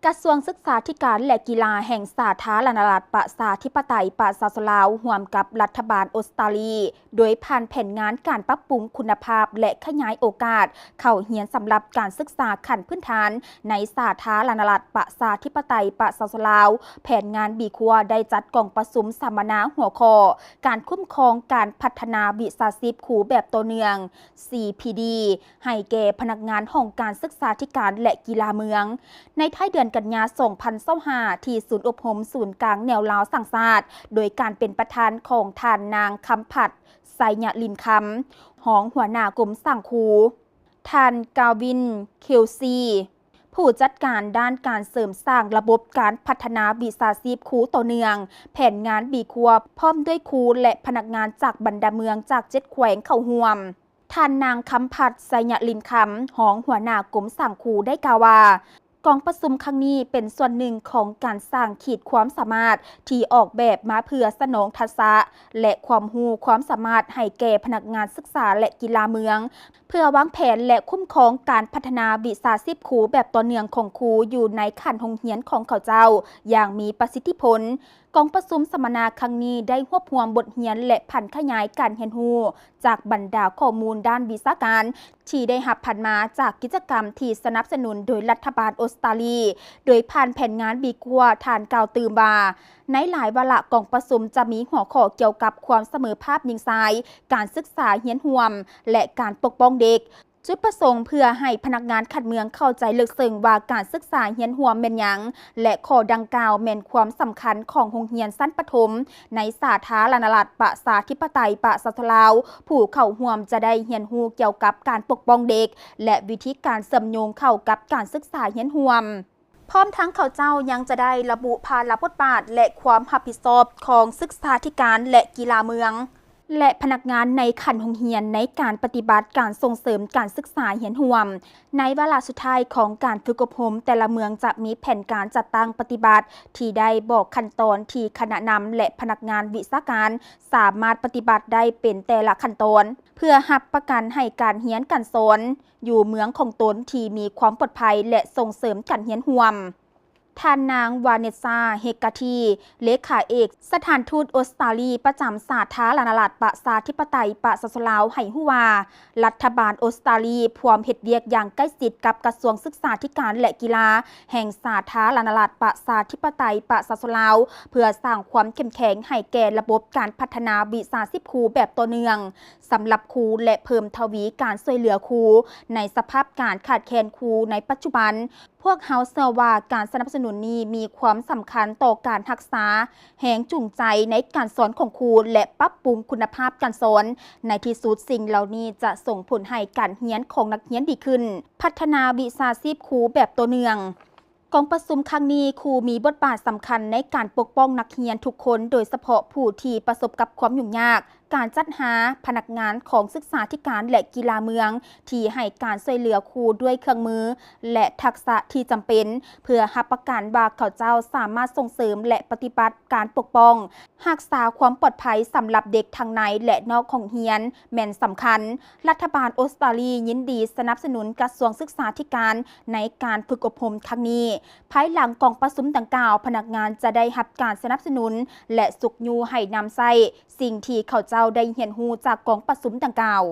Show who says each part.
Speaker 1: กระทรวงศึกษาธิการและกีฬาแห่งสาธารณรัฐประชาธิปไตยประชาชนลาวร่วมกับรัฐบาลออสเตรเลียโดยผ่านแผนงานการปรับปรุงคุณภาพและขยายโอกาสเข้าเรียนสำหรับการศึกษาขั้นพื้นฐานในสาธารณรัฐประชาธิปไตยประชาชนลาวแผนงานบีคัวได้จัดกองประชุมสัมมนาหัวข้อการคุ้มครองการพัฒนาวิชาชีพครูแบบตัวเนือง CPD ให้แก่พนักงานห้องการศึกษาธิการและกีฬาเมืองในท้ายเดือนกันยายน 2025 ที่ศูนย์อบรมศูนย์กลางแนวลาวสังศาสตร์โดยการเป็นประธานของท่านนางคำผัดไสยลินคำหองหัวหน้ากรมสั่งครูท่านกาวินเคลซีผู้จัดการด้านการเสริมสร้างระบบการพัฒนาวิชาชีพครูต่อเนื่องแผนงานบีคัวพร้อมด้วยครูและพนักงานจากบรรดาเมืองจาก7แขวงเข้าร่วมท่านนางคำผัดไสยลินคำหองหัวหน้ากรมสั่งครูได้กล่าวว่ากองประชุมครั้งนี้เป็นส่วนหนึ่งของการสร้างขีดความสามารถที่ออกแบบมาเพื่อสนองทักษะและความรู้ความสามารถให้แก่พนักงานศึกษาและกีฬาเมืองเพื่อวางแผนและคุ้มครองการพัฒนาวิชาชีพครูแบบต่อเนื่องของครูอยู่ในขั้นโรงเรียนของเขาเจ้าอย่างมีประสิทธิผลกองประชุมสัมมนาครั้งนี้ได้รวบรวมบทเรียนและผันขยายการเรียนรู้จากบรรดาข้อมูลด้านวิชาการที่ได้หับผันมาจากกิจกรรมที่สนับสนุนโดยรัฐบาลออสเตรเลียโดยผ่านแผนงานบีกัวฐานกล่าวตื่นบาในหลายวาระกองประชุมจะมีหัวข้อเกี่ยวกับความเสมอภาคหญิงชายการศึกษาเรียนร่วมและการปกป้องเด็กจุดประสงค์เพื่อให้พนักงานขัดเมืองเข้าใจลึกซึ้งว่าการศึกษาเรียนร่วมแม่นหยังและข้อดังกล่าวแม่นความสำคัญของโรงเรียนชั้นประถมในสาธารณรัฐประชาธิปไตยประชาชนลาวผู้เข้าร่วมจะได้เรียนรู้เกี่ยวกับการปกป้องเด็กและวิธีการเชื่อมโยงเข้ากับการศึกษาเรียนร่วมพร้อมทั้งเขาเจ้ายังจะได้ระบุภาระบทบาทและความรับผิดชอบของศึกษาธิการและกีฬาเมืองและพนักงานในขั้นโรงเรียนในการปฏิบัติการส่งเสริมการศึกษาเรียนร่วมในวาระสุดท้ายของการฝึกอบรมแต่ละเมืองจะมีแผนการจัดตั้งปฏิบัติที่ได้บอกขั้นตอนที่คณะนำและพนักงานวิชาการสามารถปฏิบัติได้เป็นแต่ละขั้นตอนเพื่อรับประกันให้การเรียนการสอนอยู่เมืองของตนที่มีความปลอดภัยและส่งเสริมการเรียนร่วมท่านนางวาเนซาเฮกาทีเลขาเอกสถานทูตออสเตรเลียประจำสาธารณรัฐประชาธิปไตยประชาชนลาวให้รู้ว่ารัฐบาลออสเตรเลียพร้อมเฮ็ดเวียกอย่างใกล้ชิดกับกระทรวงศึกษาธิการและกีฬาแห่งสาธารณรัฐประชาธิปไตยประชาชนลาวเพื่อสร้างความเข้มแข็งให้แก่ระบบการพัฒนาวิชาชีพครูแบบต่อเนื่องสำหรับครูและเพิ่มทวีการช่วยเหลือครูในสภาพการขาดแคลนครูในปัจจุบันพวกเฮาเชื่อว่าการสนับสนุนนี้มีความสำคัญต่อการรักษาแรงจูงใจในการสอนของครูและปรับปรุงคุณภาพการสอนในที่สุดสิ่งเหล่านี้จะส่งผลให้การเรียนของนักเรียนดีขึ้นพัฒนาวิชาชีพครูแบบต่อเนื่องกองประชุมครั้งนี้ครูมีบทบาทสำคัญในการปกป้องนักเรียนทุกคนโดยเฉพาะผู้ที่ประสบกับความยุ่งยากการจัดหาพนักงานของศึกษาธิการและกีฬาเมืองที่ให้การช่วยเหลือครูด้วยเครื่องมือและทักษะที่จำเป็นเพื่อรับประกันว่าเขาเจ้าสามารถส่งเสริมและปฏิบัติการปกป้องรักษาความปลอดภัยสำหรับเด็กทั้งในและนอกของเรียนแม่นสำคัญรัฐบาลออสเตรเลียยินดีสนับสนุนกระทรวงศึกษาธิการในการฝึกอบรมครั้งนี้ภายหลังกองประชุมดังกล่าวพนักงานจะได้รับการสนับสนุนและสุกยูให้นำใช้สิ่งที่เขาเจ้าได้เรียนรู้จากกองประชุมดังกล่าว